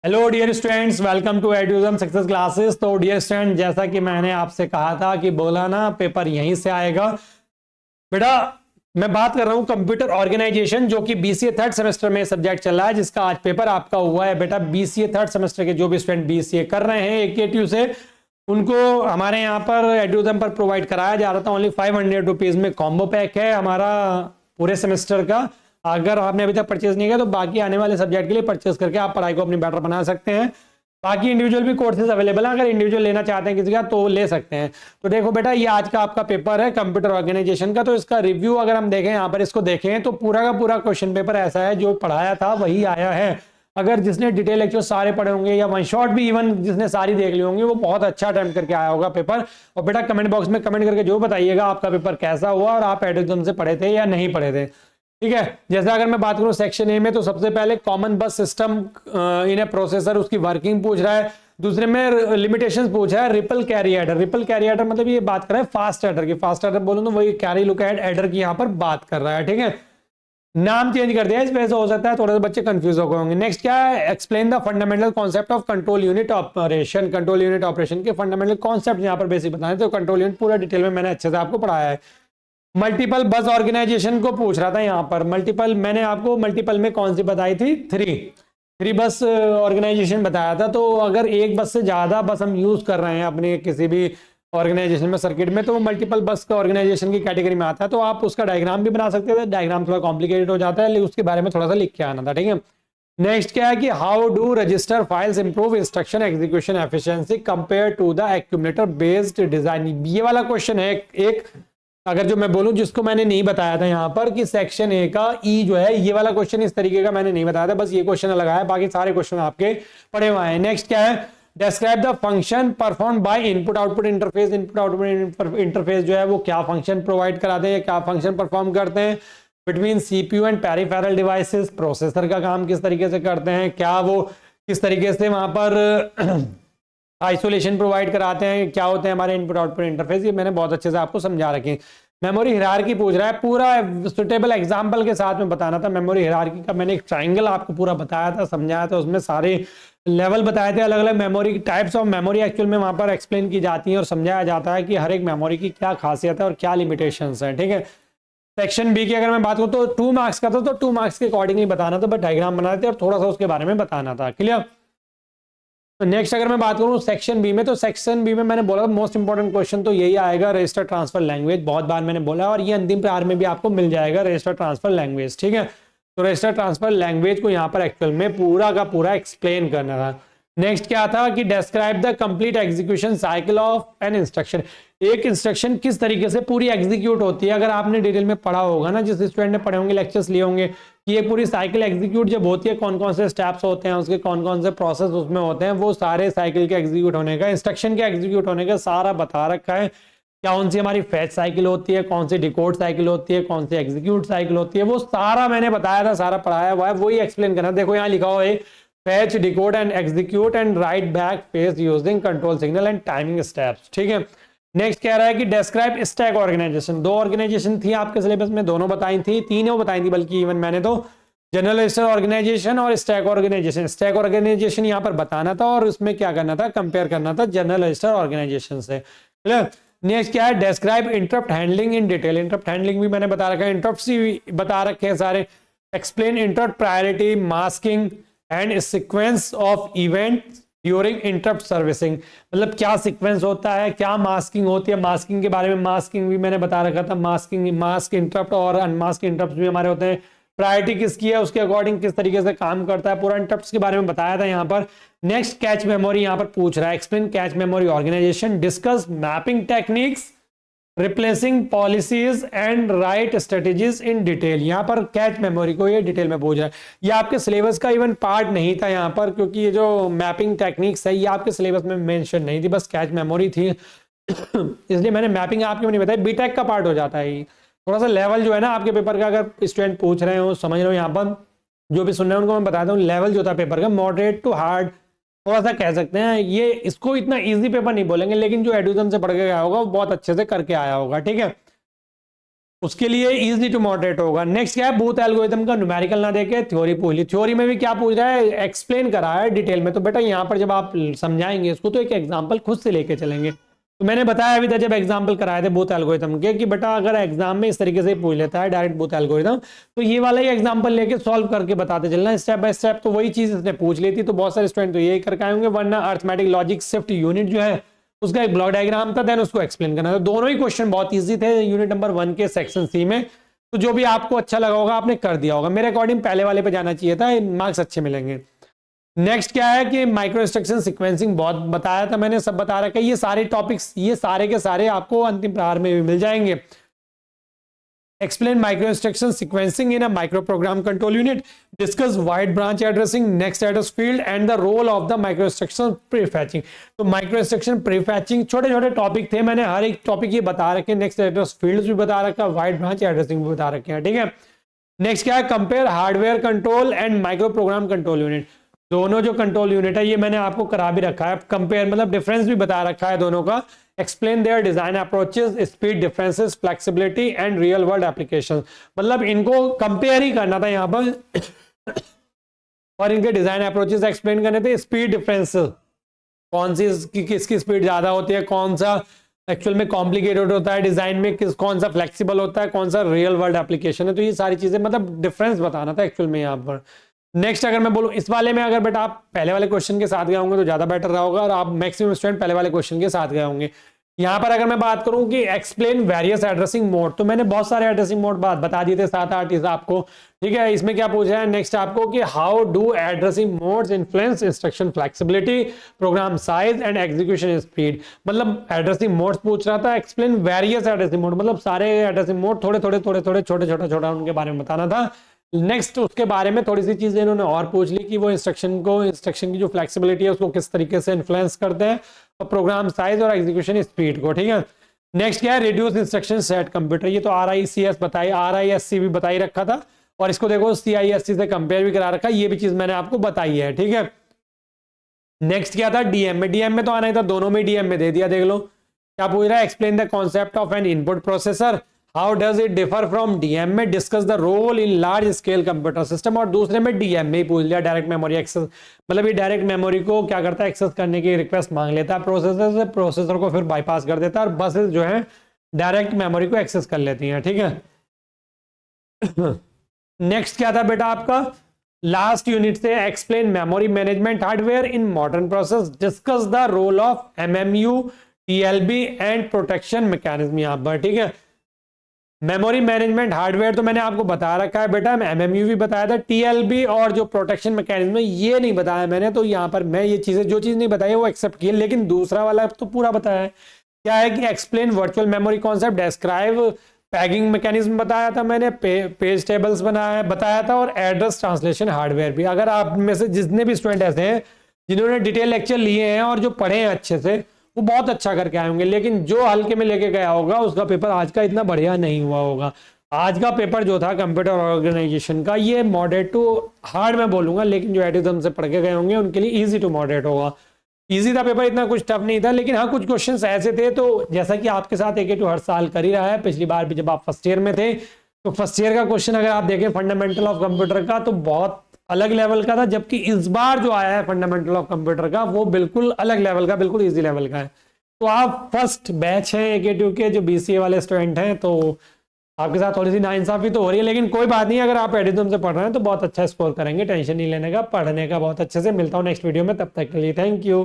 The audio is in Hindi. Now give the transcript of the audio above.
Hello dear students, welcome to एड्यूजम सक्सेस क्लासेस। तो डियर स्टूडेंट, जैसा कि मैंने आपसे कहा था कि बोला ना पेपर यहीं से आएगा बेटा। मैं बात कर रहा हूं कंप्यूटर ऑर्गेनाइजेशन, जो कि बीसीए थर्ड सेमेस्टर में सब्जेक्ट चल रहा है, जिसका आज पेपर आपका हुआ है बेटा। बीसीए थर्ड सेमेस्टर के जो भी स्टूडेंट बीसीए कर रहे हैं एकेटीयू से, उनको हमारे यहाँ पर एड्यूजम पर प्रोवाइड कराया जा रहा था। ओनली 500 रुपीज में कॉम्बो पैक है हमारा पूरे सेमेस्टर का। अगर आपने अभी तक परचेज नहीं किया तो बाकी आने वाले सब्जेक्ट के लिए परचेज करके आप पढ़ाई को अपनी बेटर बना सकते हैं। बाकी इंडिविजुअल भी कोर्सेज अवेलेबल हैं, अगर इंडिविजुअल लेना चाहते हैं किसी का तो ले सकते हैं। तो देखो बेटा, ये आज का आपका पेपर है कंप्यूटर ऑर्गेनाइजेशन का। तो इसका रिव्यू अगर हम देखें यहाँ पर, इसको देखें तो पूरा का पूरा क्वेश्चन पेपर ऐसा है जो पढ़ाया था वही आया है। अगर जिसने डिटेल लेक्चर सारे पढ़े होंगे या वन शॉट भी इवन जिसने सारी देख ली होंगी, वो बहुत अच्छा अटेम्प्ट करके आया होगा पेपर। और बेटा कमेंट बॉक्स में कमेंट करके जो बताइएगा आपका पेपर कैसा हुआ और आप एडुजम से पढ़े थे या नहीं पढ़े थे, ठीक है। जैसे अगर मैं बात करूं सेक्शन ए में, तो सबसे पहले कॉमन बस सिस्टम इन ए प्रोसेसर, उसकी वर्किंग पूछ रहा है। दूसरे में लिमिटेशंस पूछा है। Ripple carry adder, ripple carry adder मतलब ये बात कर रहा है फास्ट एडर की। फास्ट एडर बोलूं तो वही कैरी लुक एड एडर की यहाँ पर बात कर रहा है, ठीक है। नाम चेंज कर दिया, इस वजह से हो सकता है थोड़े से बच्चे कंफ्यूज हो गए होंगे। नेक्स्ट क्या है, explain the fundamental concept of control unit operation. Control unit operation के फंडामेंटल कॉन्सेप्ट यहाँ पर बेसिक बताए। तो कंट्रोल यूनिट पूरा डिटेल में मैंने अच्छे से आपको पढ़ाया है। मल्टीपल बस ऑर्गेनाइजेशन को पूछ रहा था यहाँ पर। मल्टीपल मैंने आपको मल्टीपल में कौन सी बताई थी, थ्री बस ऑर्गेनाइजेशन बताया था। तो अगर एक बस से ज्यादा बस हम यूज कर रहे हैं अपने किसी भी ऑर्गेनाइजेशन में, सर्किट में, तो वो मल्टीपल बस का ऑर्गेनाइजेशन की कैटेगरी में आता है। तो आप उसका डायग्राम भी बना सकते थे। डायग्राम थोड़ा कॉम्प्लिकेटेड हो जाता है, लेकिन उसके बारे में थोड़ा सा लिख के आना था, ठीक है। नेक्स्ट क्या है कि how do register files improve instruction execution efficiency compare to the accumulator based design. ये वाला क्वेश्चन है एक। अगर जो मैं बोलूं जिसको मैंने नहीं बताया था यहाँ पर कि सेक्शन ए का ई जो है, ये वाला क्वेश्चन इस तरीके का मैंने नहीं बताया था, बस ये क्वेश्चन लगाया है, बाकी सारे क्वेश्चन आपके पढ़े हुए हैं। नेक्स्ट क्या है, describe the function perform by input output interface. Input output interface जो है वो क्या फंक्शन प्रोवाइड कराते हैं, क्या फंक्शन परफॉर्म करते हैं between CPU and peripheral devices. Processor का काम किस तरीके से करते हैं, क्या वो किस तरीके से वहां पर आइसोलेशन प्रोवाइड कराते हैं, क्या होते हैं हमारे इनपुट आउटपुट इंटरफेस। ये मैंने बहुत अच्छे से आपको समझा रखे। मेमोरी हिरार्की पूछ रहा है, पूरा सुटेबल एग्जांपल के साथ में बताना था। मेमोरी हिरार्की का मैंने एक ट्रायंगल आपको पूरा बताया था, समझाया था, उसमें सारे लेवल बताए थे। अलग अलग memory types of memory actual में वहां पर एक्सप्लेन की जाती है और समझाया जाता है कि हर एक मेमोरी की क्या खासियत है और क्या लिमिटेशंस है, ठीक है। सेक्शन बी की अगर मैं बात करूं तो 2 मार्क्स का था, तो 2 मार्क्स के अकॉर्डिंगली बताना था, बट डायग्राम बनाते थे और थोड़ा सा उसके बारे में बताना था, क्लियर। तो नेक्स्ट अगर मैं बात करूं सेक्शन बी में, तो सेक्शन बी में मैंने बोला मोस्ट इंपॉर्टेंट क्वेश्चन तो यही आएगा, रजिस्टर ट्रांसफर लैंग्वेज। बहुत बार मैंने बोला और ये अंतिम प्रहार में भी आपको मिल जाएगा रजिस्टर ट्रांसफर लैंग्वेज, ठीक है। तो रजिस्टर ट्रांसफर लैंग्वेज को यहाँ पर एक्चुअल में पूरा का पूरा एक्सप्लेन करना था। नेक्स्ट क्या था कि describe the complete execution cycle of an instruction. एक इंस्ट्रक्शन किस तरीके से पूरी एग्जीक्यूट होती है। अगर आपने डिटेल में पढ़ा होगा ना, जिस स्टूडेंट ने पढ़े होंगे, लेक्चर्स लिए होंगे, कि ये पूरी साइकिल एग्जीक्यूट जब होती है, कौन कौन से स्टेप्स होते हैं उसके, कौन कौन से प्रोसेस उसमें होते हैं, वो सारे साइकिल के एग्जीक्यूट होने का, इंस्ट्रक्शन के एग्जीक्यूट होने का सारा बता रखा है। कौन सी हमारी फैच साइकिल होती है, कौन सी डिकोड साइकिल होती है, कौन सी एग्जीक्यूट साइकिल होती है, वो सारा मैंने बताया था, सारा पढ़ाया हुआ है, वही एक्सप्लेन करना। देखो यहाँ लिखा हुआ है, fetch, decode and execute and write back phase using control signal and timing steps, ठीक है। नेक्स्ट कह रहा है कि डिस्क्राइब स्टैक ऑर्गेनाइजेशन। 2 ऑर्गेनाइजेशन थी आपके सिलेबस में, दोनों बताई थी, 3 बताई थी बल्कि इवन मैंने तो, जनरल रजिस्टर ऑर्गेनाइजेशन और स्टैक ऑर्गेनाइजेशन। स्टैक ऑर्गेनाइजेशन यहाँ पर बताना था और उसमें क्या करना था, कंपेयर करना था जनरल रजिस्टर ऑर्गेनाइजेशन से, क्लियर। नेक्स्ट क्या है, describe interrupt handling in detail. Interrupt handling भी मैंने बता रखा है, इंटरप्ट भी बता रखे हैं सारे। Explain interrupt priority, masking and sequence of event during interrupt servicing. मतलब क्या सीक्वेंस होता है, क्या मास्किंग होती है। मास्किंग के बारे में, मास्किंग भी मैंने बता रखा था। मास्किंग, मास्क इंटरप्ट और अनमास्क इंटरप्ट भी हमारे होते हैं। प्रायोरिटी किसकी है, उसके अकॉर्डिंग किस तरीके से काम करता है, पूरा इंटरप्ट के बारे में बताया था यहाँ पर। नेक्स्ट कैच मेमोरी यहाँ पर पूछ रहा है, explain cache memory organisation, discuss mapping techniques, replacing policies and write strategies in detail. यहाँ पर कैच मेमोरी को ये डिटेल में पूछ रहा है। ये आपके सिलेबस का इवन पार्ट नहीं था यहाँ पर, क्योंकि ये जो मैपिंग टेक्निक्स है ये आपके सिलेबस में मेंशन नहीं थी, बस कैच मेमोरी थी। इसलिए मैंने मैपिंग आपको नहीं बताया, बीटेक का पार्ट हो जाता है। थोड़ा सा लेवल जो है ना आपके पेपर का, अगर स्टूडेंट पूछ रहे हो, समझ रहे हो, यहाँ पर जो भी सुन रहे हैं उनको मैं बताता हूँ, लेवल जो था पेपर का मॉडरेट टू हार्ड थोड़ा सा कह सकते हैं। ये इसको इतना इजी पेपर नहीं बोलेंगे, लेकिन जो एडुजम से पढ़ के आया होगा वो बहुत अच्छे से करके आया होगा, ठीक है। उसके लिए इजी टू मॉडरेट होगा। नेक्स्ट क्या है, बूथ एल्गोरिथम का न्यूमेरिकल ना देके थ्योरी पूछ ली। थ्योरी में भी क्या पूछ रहा है, एक्सप्लेन करा है डिटेल में। तो बेटा यहाँ पर जब आप समझाएंगे इसको तो एक एग्जांपल खुद से लेके चलेंगे। तो मैंने बताया अभी था जब एग्जांपल कराए थे बूथ एल्गोरिथम के कि बेटा अगर एग्जाम में इस तरीके से पूछ लेता है डायरेक्ट बूथ एल्गोरिथम, तो ये वाला ही एग्जांपल लेके सॉल्व करके बताते चलना स्टेप बाय स्टेप। तो वही चीज इसने पूछ ली थी, तो बहुत सारे स्टूडेंट तो यही करके आए होंगे। वरना अर्थमेटिक लॉजिक शिफ्ट यूनिट जो है उसका एक ब्लॉक डायग्राम था, देन उसको एक्सप्लेन करना था। दोनों ही क्वेश्चन बहुत ईजी थे यूनिट नंबर 1 के सेक्शन सी में। तो जो भी आपको अच्छा लगा होगा आपने कर दिया होगा। मेरे अकॉर्डिंग पहले वाले पे जाना चाहिए था, मार्क्स अच्छे मिलेंगे। नेक्स्ट क्या है कि माइक्रो इंस्ट्रक्शन सीक्वेंसिंग बहुत बताया था मैंने, सब बता रखा है। ये सारे टॉपिक्स ये सारे के सारे आपको अंतिम प्रहार में भी मिल जाएंगे। Explain micro instruction sequencing in a micro program control unit, discuss wide branch addressing, next address field and the role of the micro instruction prefetching. तो माइक्रो इंस्ट्रक्शन प्रीफैचिंग छोटे छोटे टॉपिक थे, मैंने हर एक टॉपिक ये बता रखे। नेक्स्ट एड्रेस फील्ड भी बता रखा, वाइड ब्रांच एड्रेसिंग भी बता रखे हैं, ठीक है। नेक्स्ट क्या है, compare hardware control and micro program control unit. दोनों जो कंट्रोल यूनिट है ये मैंने आपको करा भी रखा है। कंपेयर मतलब डिफरेंस भी बता रखा है दोनों का। Explain their design approaches, speed differences, flexibility and real world application. मतलब इनको कंपेयर ही करना था यहाँ पर और इनके डिजाइन अप्रोचेस एक्सप्लेन करने थे। स्पीड डिफरेंसेस, कौन सी किसकी स्पीड ज्यादा होती है, कौन सा एक्चुअल में कॉम्प्लिकेटेड होता है डिजाइन में, कौन सा फ्लेक्सिबल होता है, कौन सा रियल वर्ल्ड एप्लीकेशन है। तो ये सारी चीजें मतलब डिफरेंस बताना था एक्चुअल में यहाँ पर। नेक्स्ट अगर मैं बोलूं इस वाले में, अगर बेटा आप पहले वाले क्वेश्चन के साथ गए होंगे तो ज्यादा बेटर रहा होगा, और आप मैक्सिमम स्टूडेंट पहले वाले क्वेश्चन के साथ गए होंगे। यहाँ पर अगर मैं बात करूं कि एक्सप्लेन वेरियस एड्रेसिंग मोड, तो मैंने बहुत सारे एड्रेसिंग मोड बता दिए थे, 7-8 इस आपको, ठीक है। इसमें क्या पूछा है नेक्स्ट आपको कि how do addressing modes influence instruction flexibility, program size and execution speed. मतलब एड्रेसिंग मोड्स पूछ रहा था। एक्सप्लेन वेरियस एड्रेसिंग मोड, मतलब सारे एड्रेसिंग मोड थोड़े छोटा उनके बारे में बताना था। नेक्स्ट उसके बारे में थोड़ी सी चीजें इन्होंने और पूछ ली कि वो इंस्ट्रक्शन की जो फ्लेक्सिबिलिटी है उसको किस तरीके से इन्फ्लुएंस करते हैं, और प्रोग्राम साइज और एग्जीक्यूशन स्पीड को, ठीक है। नेक्स्ट क्या है, रिड्यूस इंस्ट्रक्शन सेट कंप्यूटर। ये तो RICS बताई, RISC भी बताई रखा था, और इसको देखो CISC से कंपेयर भी करा रखा, ये भी चीज मैंने आपको बताई है, ठीक है। नेक्स्ट क्या था, डीएम में तो आना ही था, दोनों में डीएम में दे दिया। देख लो क्या पूछ रहा है, explain the concept of an input processor, how does it differ from DM में, discuss the role in large scale computer system. और दूसरे में डीएम में ही पूछ लिया, डायरेक्ट मेमोरी एक्सेस। मतलब ये डायरेक्ट मेमोरी को क्या करता है, एक्सेस करने की रिक्वेस्ट मांग लेता है प्रोसेसर से, प्रोसेसर को फिर बाईपास कर देता है, और बसेस जो है डायरेक्ट मेमोरी को एक्सेस कर लेती हैं, ठीक है। नेक्स्ट क्या था बेटा आपका लास्ट यूनिट से, explain memory management hardware in modern process, discuss the role of MMU, TLB and protection mechanism. यहाँ पर ठीक है, मेमोरी मैनेजमेंट हार्डवेयर तो मैंने आपको बता रखा है बेटा, MMU भी बताया था, TLB और जो प्रोटेक्शन मैकेनिज्म ये नहीं बताया मैंने। तो यहाँ पर मैं ये चीजें जो चीज नहीं बताई वो एक्सेप्ट की, लेकिन दूसरा वाला तो पूरा बताया है। क्या है कि explain virtual memory concept, describe paging mechanism बताया था मैंने, पेज टेबल्स बताया था, और एड्रेस ट्रांसलेशन हार्डवेयर भी। अगर आप में से जितने भी स्टूडेंट ऐसे हैं जिन्होंने डिटेल लेक्चर लिए हैं और जो पढ़े हैं अच्छे से, वो बहुत अच्छा करके आए होंगे। लेकिन जो हल्के में लेके गया होगा उसका पेपर आज का इतना बढ़िया नहीं हुआ होगा। आज का पेपर जो था कंप्यूटर ऑर्गेनाइजेशन का, ये मॉडरेट टू हार्ड मैं बोलूंगा, लेकिन जो एडिज्म से पढ़ के गए होंगे उनके लिए इजी टू मॉडरेट होगा। इजी था पेपर, इतना कुछ टफ नहीं था। लेकिन हाँ कुछ क्वेश्चंस ऐसे थे, तो जैसा कि आपके साथ AK2 हर साल कर ही रहा है, पिछली बार भी जब आप फर्स्ट ईयर में थे तो फर्स्ट ईयर का क्वेश्चन अगर आप देखें फंडामेंटल ऑफ कंप्यूटर का तो बहुत अलग लेवल का था, जबकि इस बार जो आया है फंडामेंटल ऑफ कंप्यूटर का वो बिल्कुल अलग लेवल का, बिल्कुल ईजी लेवल का है। तो आप फर्स्ट बैच हैं AK2 के जो BCA वाले स्टूडेंट हैं, तो आपके साथ थोड़ी सी नाइंसाफी तो हो रही है, लेकिन कोई बात नहीं, अगर आप एडिज्म से पढ़ रहे हैं तो बहुत अच्छा स्कोर करेंगे, टेंशन नहीं लेने का, पढ़ने का बहुत अच्छे से। मिलता हूँ नेक्स्ट वीडियो में, तब तक के लिए थैंक यू।